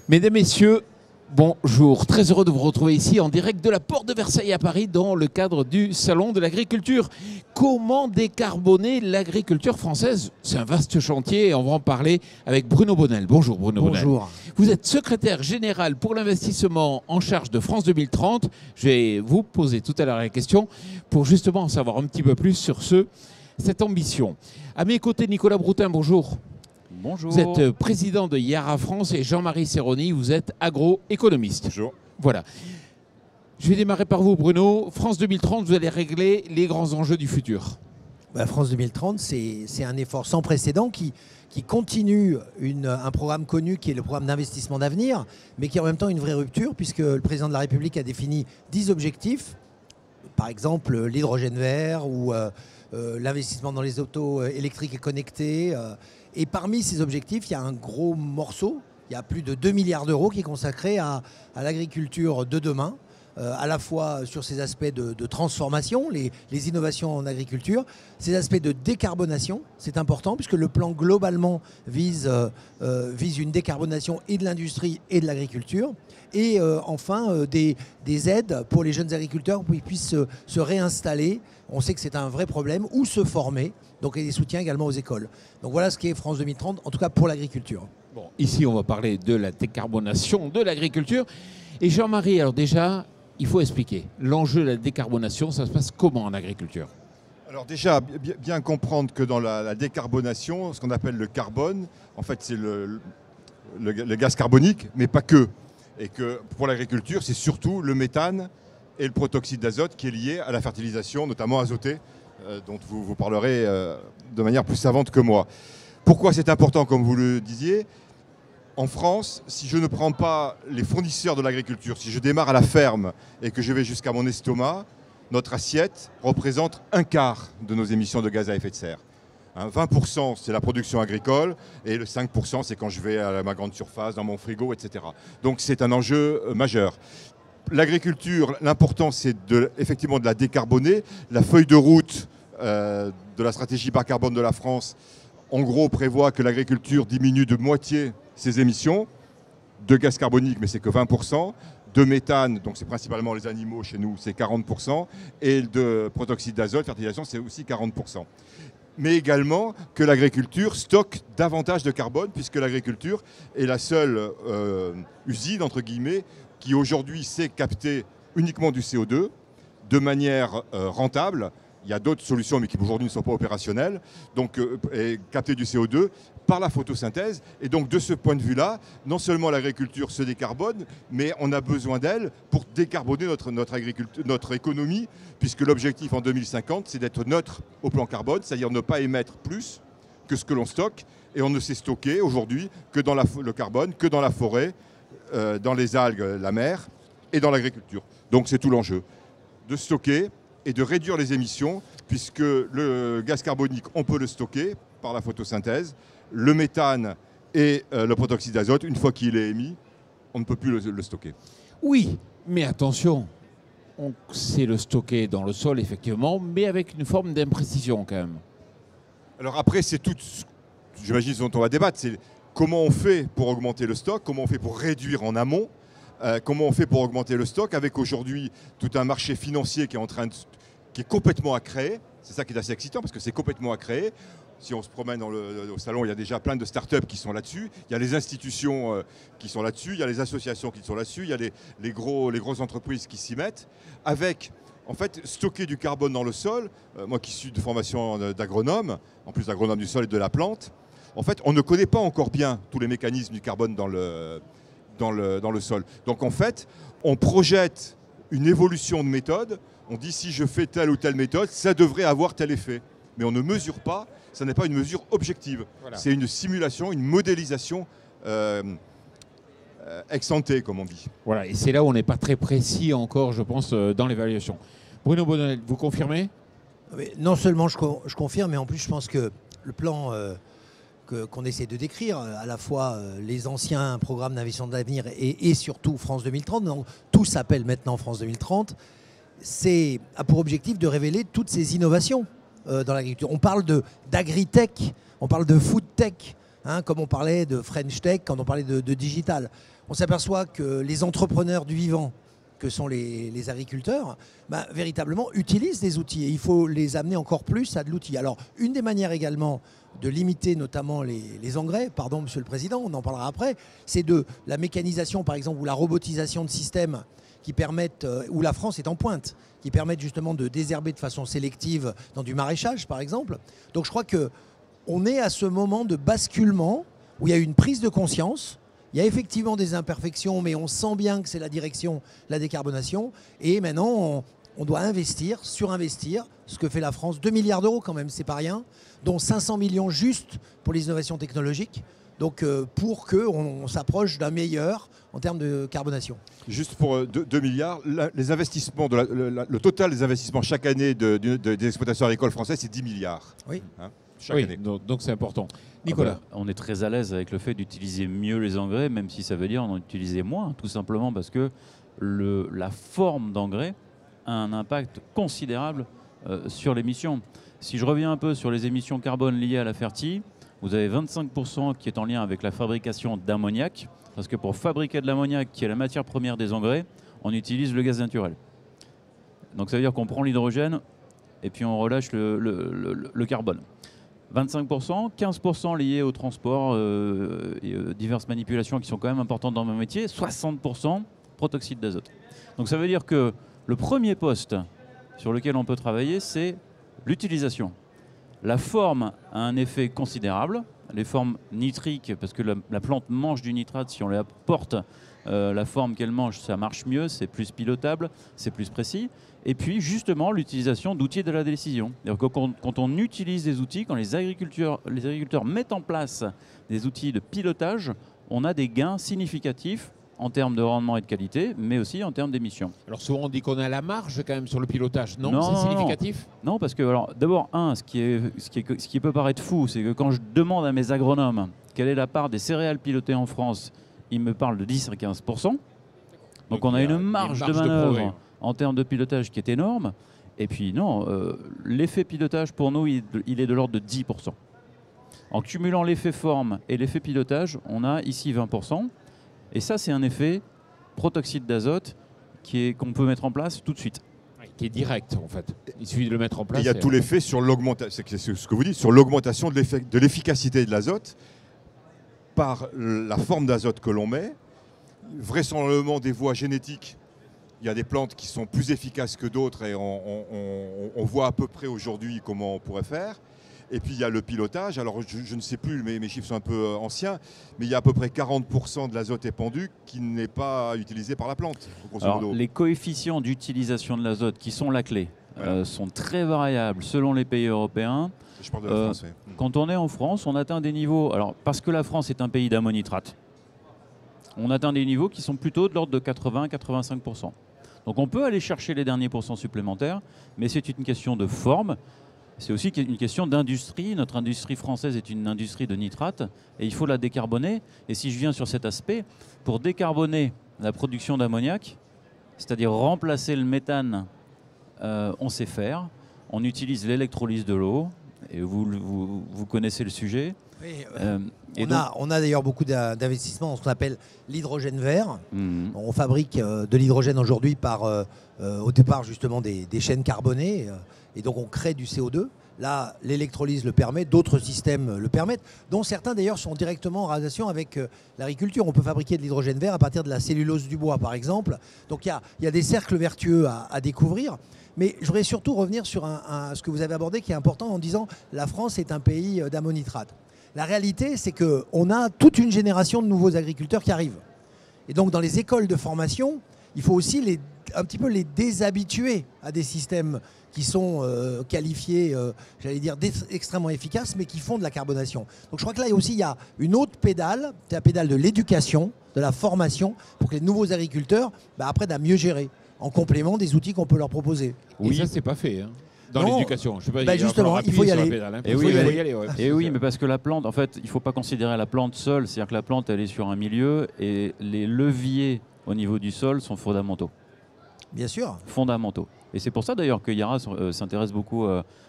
Mesdames, Messieurs, bonjour. Très heureux de vous retrouver ici en direct de la Porte de Versailles à Paris dans le cadre du Salon de l'Agriculture. Comment décarboner l'agriculture française? C'est un vaste chantier et on va en parler avec Bruno Bonnel. Bonjour Bruno Bonnel. Bonjour. Vous êtes secrétaire général pour l'investissement en charge de France 2030. Je vais vous poser tout à l'heure la question pour justement en savoir un petit peu plus sur cette ambition. À mes côtés, Nicolas Broutin, bonjour. Bonjour. Vous êtes président de Yara France et Jean-Marie Serroni, vous êtes agroéconomiste. Bonjour. Voilà. Je vais démarrer par vous, Bruno. France 2030, vous allez régler les grands enjeux du futur. France 2030, c'est un effort sans précédent qui continue un programme connu qui est le programme d'investissement d'avenir, mais qui est en même temps une vraie rupture puisque le président de la République a défini 10 objectifs, par exemple l'hydrogène vert ou l'investissement dans les autos électriques et connectés. Et parmi ces objectifs, il y a un gros morceau, il y a plus de 2 milliards d'euros qui est consacré à l'agriculture de demain, à la fois sur ces aspects de transformation, les innovations en agriculture, ces aspects de décarbonation, c'est important puisque le plan globalement vise une décarbonation et de l'industrie et de l'agriculture, et enfin des aides pour les jeunes agriculteurs pour qu'ils puissent se réinstaller. On sait que c'est un vrai problème, ou se former, donc et des soutiens également aux écoles. Donc voilà ce qui est France 2030, en tout cas pour l'agriculture. Bon, ici, on va parler de la décarbonation de l'agriculture. Et Jean-Marie, alors déjà, il faut expliquer. L'enjeu de la décarbonation, ça se passe comment en agriculture? Alors déjà, bien comprendre que dans la décarbonation, ce qu'on appelle le carbone, en fait, c'est le gaz carbonique, mais pas que. Et que pour l'agriculture, c'est surtout le méthane et le protoxyde d'azote qui est lié à la fertilisation, notamment azotée, dont vous parlerez de manière plus savante que moi. Pourquoi c'est important, comme vous le disiez? En France, si je ne prends pas les fournisseurs de l'agriculture, si je démarre à la ferme et que je vais jusqu'à mon estomac, notre assiette représente un quart de nos émissions de gaz à effet de serre. 20%, c'est la production agricole, et le 5%, c'est quand je vais à ma grande surface, dans mon frigo, etc. Donc c'est un enjeu majeur. L'agriculture, l'important, c'est effectivement de la décarboner. La feuille de route de la stratégie bas carbone de la France, en gros, prévoit que l'agriculture diminue de moitié ses émissions de gaz carbonique, mais c'est que 20%, de méthane, donc c'est principalement les animaux chez nous, c'est 40%, et de protoxyde d'azote, fertilisation, c'est aussi 40%. Mais également que l'agriculture stocke davantage de carbone, puisque l'agriculture est la seule usine, entre guillemets, qui aujourd'hui sait capter uniquement du CO2 de manière rentable. Il y a d'autres solutions, mais qui aujourd'hui ne sont pas opérationnelles, donc capter du CO2 par la photosynthèse. Et donc de ce point de vue-là, non seulement l'agriculture se décarbone, mais on a besoin d'elle pour décarboner notre économie, puisque l'objectif en 2050, c'est d'être neutre au plan carbone, c'est-à-dire ne pas émettre plus que ce que l'on stocke. Et on ne sait stocker aujourd'hui que dans le carbone, que dans la forêt, dans les algues, la mer, et dans l'agriculture. Donc c'est tout l'enjeu, de stocker et de réduire les émissions, puisque le gaz carbonique, on peut le stocker par la photosynthèse. Le méthane et le protoxyde d'azote, une fois qu'il est émis, on ne peut plus le stocker. Oui, mais attention, on sait le stocker dans le sol, effectivement, mais avec une forme d'imprécision quand même. Alors après, c'est tout, j'imagine, ce dont on va débattre, c'est comment on fait pour augmenter le stock, comment on fait pour réduire en amont, comment on fait pour augmenter le stock, avec aujourd'hui tout un marché financier qui est complètement à créer. C'est ça qui est assez excitant, parce que c'est complètement à créer. Si on se promène au salon, il y a déjà plein de startups qui sont là-dessus. Il y a les institutions qui sont là-dessus, il y a les associations qui sont là-dessus, il y a les grosses entreprises qui s'y mettent. Avec, en fait, stocker du carbone dans le sol. Moi qui suis de formation d'agronome, en plus d'agronome du sol et de la plante, en fait, on ne connaît pas encore bien tous les mécanismes du carbone dans le sol. Donc en fait, on projette une évolution de méthode. On dit si je fais telle ou telle méthode, ça devrait avoir tel effet. Mais on ne mesure pas, ça n'est pas une mesure objective. Voilà. C'est une simulation, une modélisation ex ante, comme on dit. Voilà, et c'est là où on n'est pas très précis encore, je pense, dans l'évaluation. Bruno Bonnel, vous confirmez? Non seulement je confirme, mais en plus je pense que le plan qu'on essaie de décrire, à la fois les anciens programmes d'investissement d'avenir et surtout France 2030, donc tout s'appelle maintenant France 2030, a pour objectif de révéler toutes ces innovations dans l'agriculture. On parle d'agritech, on parle de food tech, comme on parlait de French tech, quand on parlait de digital. on s'aperçoit que les entrepreneurs du vivant, que sont les agriculteurs, véritablement utilisent des outils et il faut les amener encore plus à de l'outil. Alors, une des manières également de limiter notamment les engrais, pardon Monsieur le Président, on en parlera après, c'est de la mécanisation par exemple ou la robotisation de systèmes qui permettent, où la France est en pointe, qui permettent justement de désherber de façon sélective dans du maraîchage par exemple. Donc je crois qu'on est à ce moment de basculement où il y a eu une prise de conscience. Il y a effectivement des imperfections, mais on sent bien que c'est la direction, la décarbonation. Et maintenant, on doit investir, surinvestir, ce que fait la France. 2 milliards d'euros quand même, c'est pas rien, dont 500 millions juste pour les innovations technologiques. Donc pour qu'on s'approche d'un meilleur en termes de carbonation. Juste pour 2 milliards, les investissements, le total des investissements chaque année des exploitations agricoles françaises, c'est 10 milliards. Oui. Chaque année. Donc c'est important. Nicolas. On est très à l'aise avec le fait d'utiliser mieux les engrais, même si ça veut dire en utiliser moins, tout simplement parce que la forme d'engrais a un impact considérable sur l'émission. Si je reviens un peu sur les émissions carbone liées à la fertie, vous avez 25% qui est en lien avec la fabrication d'ammoniac, parce que pour fabriquer de l'ammoniac, qui est la matière première des engrais, on utilise le gaz naturel. Donc ça veut dire qu'on prend l'hydrogène et puis on relâche le carbone. 25%, 15% liés au transport et diverses manipulations qui sont quand même importantes dans mon métier, 60% protoxyde d'azote. Donc ça veut dire que le premier poste sur lequel on peut travailler, c'est l'utilisation. La forme a un effet considérable, les formes nitriques, parce que la plante mange du nitrate, si on lui apporte la forme qu'elle mange, ça marche mieux, c'est plus pilotable, c'est plus précis. Et puis justement l'utilisation d'outils de la décision. Quand on utilise des outils, quand les agriculteurs mettent en place des outils de pilotage, on a des gains significatifs en termes de rendement et de qualité, mais aussi en termes d'émissions. Alors souvent on dit qu'on a la marge quand même sur le pilotage, non, non c'est significatif? Non, parce que d'abord, ce qui peut paraître fou, c'est que quand je demande à mes agronomes quelle est la part des céréales pilotées en France, ils me parlent de 10 à 15%. Donc on a une marge de manœuvre en termes de pilotage qui est énorme. Et puis non, l'effet pilotage pour nous, il est de l'ordre de 10%. En cumulant l'effet forme et l'effet pilotage, on a ici 20%. Et ça, c'est un effet protoxyde d'azote qu'on peut mettre en place tout de suite. Qui est direct, en fait. Il suffit de le mettre en place. Et il y a tout l'effet sur l'augmentation, c'est ce que vous dites, sur l'augmentation de l'efficacité de l'azote par la forme d'azote que l'on met, vraisemblablement des voies génétiques. Il y a des plantes qui sont plus efficaces que d'autres et on voit à peu près aujourd'hui comment on pourrait faire. Et puis il y a le pilotage. Alors je ne sais plus, mes chiffres sont un peu anciens, mais il y a à peu près 40% de l'azote épandu qui n'est pas utilisé par la plante. Alors, les coefficients d'utilisation de l'azote qui sont la clé sont très variables selon les pays européens. Je parle de la France, oui. Quand on est en France, on atteint des niveaux... Alors, parce que la France est un pays d'ammonitrate, on atteint des niveaux qui sont plutôt de l'ordre de 80-85%. Donc on peut aller chercher les derniers pourcents supplémentaires, mais c'est une question de forme. C'est aussi une question d'industrie. Notre industrie française est une industrie de nitrate et il faut la décarboner. Et si je viens sur cet aspect, pour décarboner la production d'ammoniac, c'est-à-dire remplacer le méthane, on sait faire. On utilise l'électrolyse de l'eau et vous connaissez le sujet. Oui, on a d'ailleurs beaucoup d'investissements dans ce qu'on appelle l'hydrogène vert. On fabrique de l'hydrogène aujourd'hui au départ justement des chaînes carbonées et donc on crée du CO2. Là, l'électrolyse le permet, d'autres systèmes le permettent, dont certains d'ailleurs sont directement en relation avec l'agriculture. On peut fabriquer de l'hydrogène vert à partir de la cellulose du bois par exemple. Donc il y a des cercles vertueux à découvrir. Mais je voudrais surtout revenir sur ce que vous avez abordé qui est important en disant la France est un pays d'ammonitrate. La réalité, c'est qu'on a toute une génération de nouveaux agriculteurs qui arrivent. Et donc, dans les écoles de formation, il faut aussi un petit peu les déshabituer à des systèmes qui sont qualifiés, j'allais dire, extrêmement efficaces, mais qui font de la carbonation. Donc, je crois que là aussi, il y a une autre pédale, c'est la pédale de l'éducation, de la formation, pour que les nouveaux agriculteurs apprennent à mieux gérer, en complément des outils qu'on peut leur proposer. Et ça, c'est pas fait. Dans l'éducation, je sais pas. Justement, il faut y aller. Et oui, mais parce que la plante, en fait, il ne faut pas considérer la plante seule. C'est-à-dire que la plante, elle est sur un milieu et les leviers au niveau du sol sont fondamentaux. Bien sûr. Fondamentaux. Et c'est pour ça d'ailleurs que Yara s'intéresse beaucoup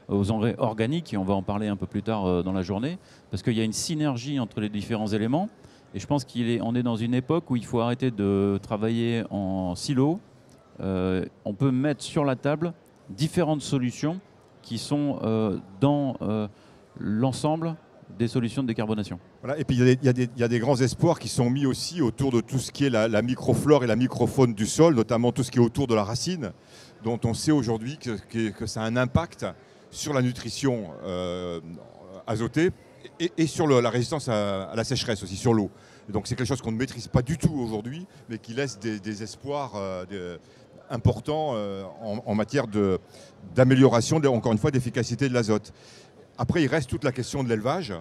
aux engrais organiques et on va en parler un peu plus tard dans la journée parce qu'il y a une synergie entre les différents éléments Et je pense qu'on est dans une époque où il faut arrêter de travailler en silo. On peut mettre sur la table différentes solutions qui sont dans l'ensemble des solutions de décarbonation. Voilà, et puis il y a des grands espoirs qui sont mis aussi autour de tout ce qui est la microflore et la microfaune du sol, notamment tout ce qui est autour de la racine, dont on sait aujourd'hui que ça a un impact sur la nutrition azotée et sur la résistance à la sécheresse aussi, sur l'eau. Donc c'est quelque chose qu'on ne maîtrise pas du tout aujourd'hui, mais qui laisse des espoirs importants en matière d'amélioration, encore une fois, d'efficacité de l'azote. Après, il reste toute la question de l'élevage,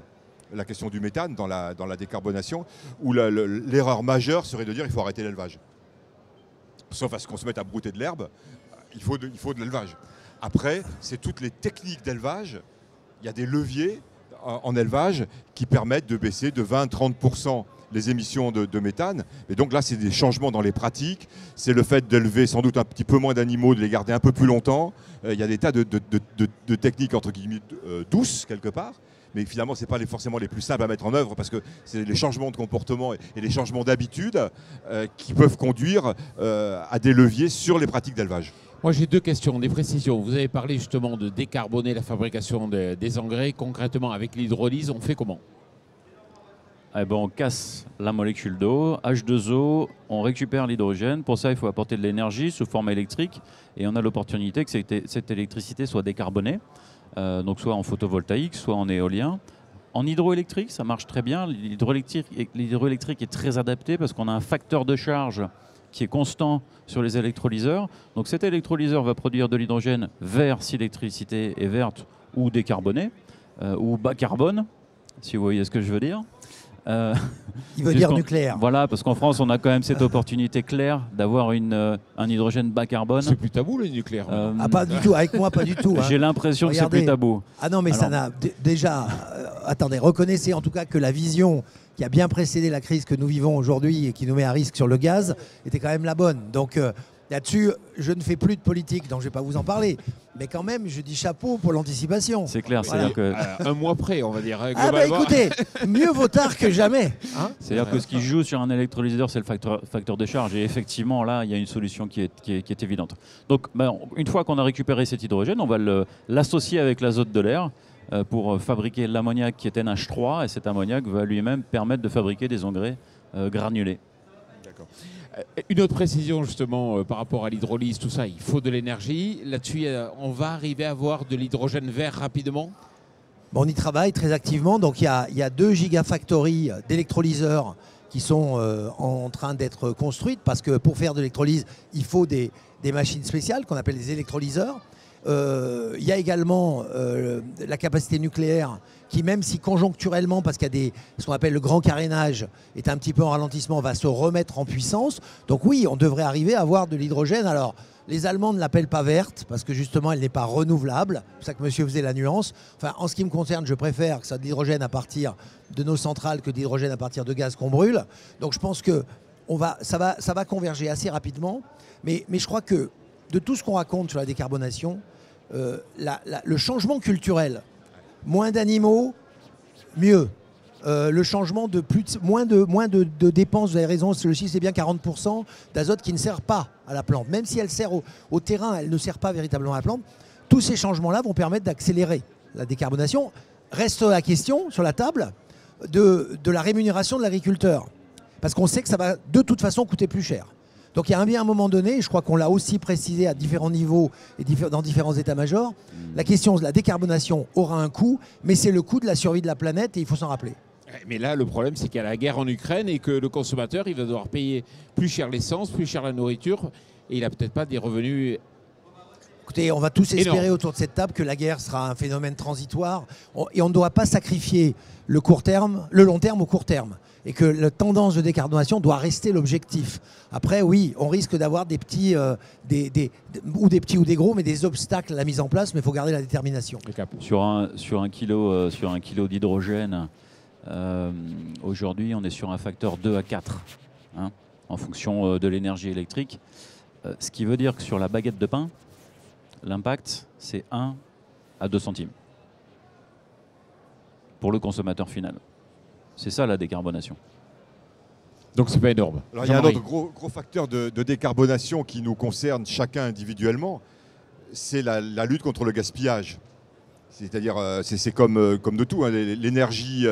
la question du méthane dans la décarbonation, où l'erreur majeure serait de dire qu'il faut arrêter l'élevage. Sauf à ce qu'on se mette à brouter de l'herbe, il faut de l'élevage. Après, c'est toutes les techniques d'élevage. Il y a des leviers en élevage qui permettent de baisser de 20-30% les émissions de méthane. Et donc là, c'est des changements dans les pratiques. C'est le fait d'élever sans doute un petit peu moins d'animaux, de les garder un peu plus longtemps. Il y a des tas de techniques, entre guillemets, douces, quelque part. Mais finalement, ce n'est pas forcément les plus simples à mettre en œuvre parce que c'est les changements de comportement et les changements d'habitude qui peuvent conduire à des leviers sur les pratiques d'élevage. Moi, j'ai deux questions, des précisions. Vous avez parlé justement de décarboner la fabrication des engrais. Concrètement, avec l'hydrolyse, on fait comment ? Eh ben, on casse la molécule d'eau, H2O, on récupère l'hydrogène. Pour ça, il faut apporter de l'énergie sous forme électrique. Et on a l'opportunité que cette électricité soit décarbonée, donc soit en photovoltaïque, soit en éolien. En hydroélectrique, ça marche très bien. L'hydroélectrique est très adapté parce qu'on a un facteur de charge qui est constant sur les électrolyseurs. Donc cet électrolyseur va produire de l'hydrogène vert si l'électricité est verte ou décarbonée, ou bas carbone, si vous voyez ce que je veux dire. Il veut dire nucléaire. Voilà, parce qu'en France, on a quand même cette opportunité claire d'avoir un hydrogène bas carbone. C'est plus tabou le nucléaire. Pas du tout, avec moi pas du tout. Hein. J'ai l'impression que c'est plus tabou. Ah non, mais ça n'a déjà... attendez, reconnaissez en tout cas que la vision qui a bien précédé la crise que nous vivons aujourd'hui et qui nous met à risque sur le gaz était quand même la bonne. Donc là-dessus, je ne fais plus de politique, donc je ne vais pas vous en parler. Mais quand même, je dis chapeau pour l'anticipation. C'est clair, voilà. c'est-à-dire que... un mois près, on va dire. Ah bah écoutez, mieux vaut tard que jamais. Hein, c'est-à-dire que ce qui joue sur un électrolyseur, c'est le facteur de charge. Et effectivement, là, il y a une solution qui est évidente. Donc, une fois qu'on a récupéré cet hydrogène, on va l'associer avec l'azote de l'air pour fabriquer l'ammoniac qui est NH3. Et cet ammoniac va lui-même permettre de fabriquer des engrais granulés. D'accord. Une autre précision justement par rapport à l'hydrolyse, tout ça, il faut de l'énergie. Là-dessus, on va arriver à avoir de l'hydrogène vert rapidement ? On y travaille très activement. Donc il y a 2 gigafactories d'électrolyseurs qui sont en train d'être construites parce que pour faire de l'électrolyse, il faut des machines spéciales qu'on appelle des électrolyseurs. Il y a également la capacité nucléaire qui, même si conjoncturellement, parce qu'il y a ce qu'on appelle le grand carénage, est un petit peu en ralentissement, va se remettre en puissance. Donc oui, on devrait arriver à avoir de l'hydrogène. Alors, les Allemands ne l'appellent pas verte parce que justement, elle n'est pas renouvelable. C'est pour ça que monsieur faisait la nuance. Enfin, en ce qui me concerne, je préfère que ça de l'hydrogène à partir de nos centrales que de l'hydrogène à partir de gaz qu'on brûle. Donc je pense que ça va converger assez rapidement. Mais je crois que de tout ce qu'on raconte sur la décarbonation, le changement culturel, moins d'animaux, mieux. Le changement de moins de dépenses, vous avez raison, le chiffre c'est bien 40% d'azote qui ne sert pas à la plante. Même si elle sert au terrain, elle ne sert pas véritablement à la plante. Tous ces changements-là vont permettre d'accélérer la décarbonation. Reste la question sur la table de la rémunération de l'agriculteur. Parce qu'on sait que ça va de toute façon coûter plus cher. Donc il y a bien un moment donné, je crois qu'on l'a aussi précisé à différents niveaux et dans différents états-majors, la question de la décarbonation aura un coût, mais c'est le coût de la survie de la planète et il faut s'en rappeler. Mais là, le problème, c'est qu'il y a la guerre en Ukraine et que le consommateur, il va devoir payer plus cher l'essence, plus cher la nourriture et il n'a peut-être pas des revenus. Écoutez, on va tous espérer autour de cette table que la guerre sera un phénomène transitoire et on ne doit pas sacrifier le long terme au court terme. Et que la tendance de décarbonation doit rester l'objectif. Après, oui, on risque d'avoir des petits ou des gros, mais des obstacles à la mise en place, mais il faut garder la détermination. Sur un kilo d'hydrogène, aujourd'hui, on est sur un facteur 2 à 4, hein, en fonction de l'énergie électrique. Ce qui veut dire que sur la baguette de pain, l'impact, c'est 1 à 2 centimes pour le consommateur final. C'est ça la décarbonation. Donc c'est pas énorme. Alors, il y a un autre gros facteur de décarbonation qui nous concerne chacun individuellement, c'est la lutte contre le gaspillage. C'est-à-dire, c'est comme de tout, hein, l'énergie,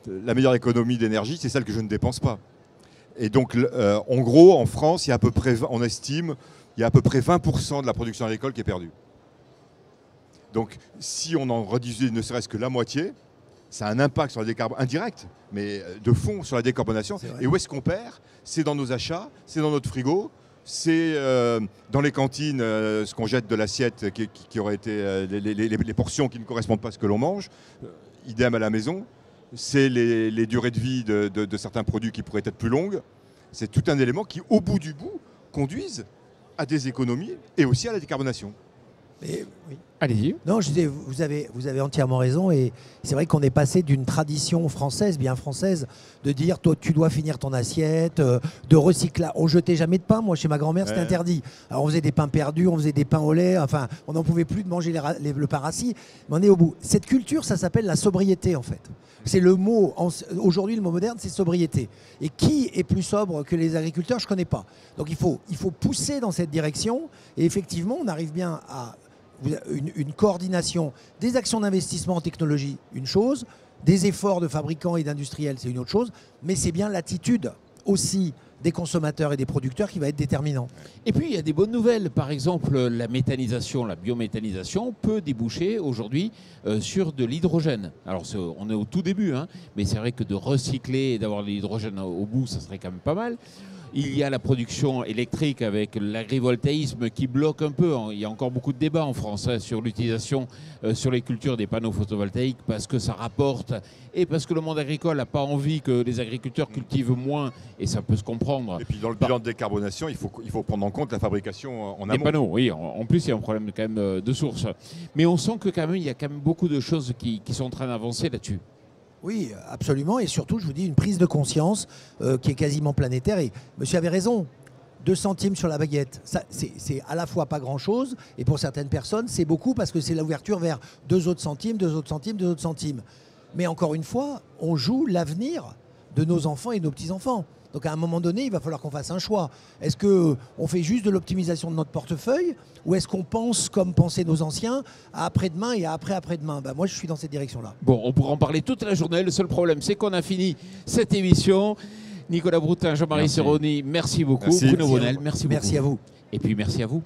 la meilleure économie d'énergie, c'est celle que je ne dépense pas. Et donc, en gros, en France, il y a à peu près, on estime, il y a à peu près 20% de la production agricole qui est perdue. Donc, si on en réduisait ne serait-ce que la moitié, ça a un impact sur la décarbonation, indirect, mais de fond sur la décarbonation. Et où est-ce qu'on perd? C'est dans nos achats, c'est dans notre frigo, c'est dans les cantines, ce qu'on jette de l'assiette qui aurait été les portions qui ne correspondent pas à ce que l'on mange. Idem à la maison. C'est les durées de vie de certains produits qui pourraient être plus longues. C'est tout un élément qui, au bout du bout, conduisent à des économies et aussi à la décarbonation. Mais, oui. Allez-y. Non, je disais, vous avez entièrement raison. Et c'est vrai qu'on est passé d'une tradition française, bien française, de dire toi, tu dois finir ton assiette, de recycler. On jetait jamais de pain. Moi, chez ma grand-mère, c'était interdit. Alors, on faisait des pains perdus, on faisait des pains au lait. Enfin, on n'en pouvait plus de manger le pain rassis. Mais on est au bout. Cette culture, ça s'appelle la sobriété, en fait. C'est le mot. Aujourd'hui, le mot moderne, c'est sobriété. Et qui est plus sobre que les agriculteurs? Je ne connais pas. Donc, il faut pousser dans cette direction. Et effectivement, on arrive bien à une coordination des actions d'investissement en technologie, une chose, des efforts de fabricants et d'industriels, c'est une autre chose, mais c'est bien l'attitude aussi des consommateurs et des producteurs qui va être déterminant. Et puis il y a des bonnes nouvelles. Par exemple, la méthanisation, la biométhanisation peut déboucher aujourd'hui sur de l'hydrogène. Alors on est au tout début, hein, mais c'est vrai que de recycler et d'avoir de l'hydrogène au bout, ça serait quand même pas mal. Il y a la production électrique avec l'agrivoltaïsme qui bloque un peu. Il y a encore beaucoup de débats en France sur l'utilisation sur les cultures des panneaux photovoltaïques parce que ça rapporte et parce que le monde agricole n'a pas envie que les agriculteurs cultivent moins, et ça peut se comprendre. Et puis dans le bilan de décarbonation, il faut prendre en compte la fabrication en amont. Des panneaux, oui. En plus, il y a un problème quand même de source. Mais on sent que quand même, il y a quand même beaucoup de choses qui sont en train d'avancer là-dessus. Oui, absolument. Et surtout, je vous dis, une prise de conscience qui est quasiment planétaire. Et monsieur avait raison, 2 centimes sur la baguette, c'est à la fois pas grand-chose, et pour certaines personnes, c'est beaucoup parce que c'est l'ouverture vers 2 autres centimes, 2 autres centimes, 2 autres centimes. Mais encore une fois, on joue l'avenir de nos enfants et de nos petits-enfants. Donc à un moment donné, il va falloir qu'on fasse un choix. Est-ce qu'on fait juste de l'optimisation de notre portefeuille, ou est-ce qu'on pense comme pensaient nos anciens à après-demain et à après-après-demain? Moi, je suis dans cette direction-là. Bon, on pourra en parler toute la journée. Le seul problème, c'est qu'on a fini cette émission. Nicolas Broutin, Jean-Marie Serroni, merci beaucoup. Merci. Bruno Bonnel, merci beaucoup. Merci à vous. Et puis merci à vous.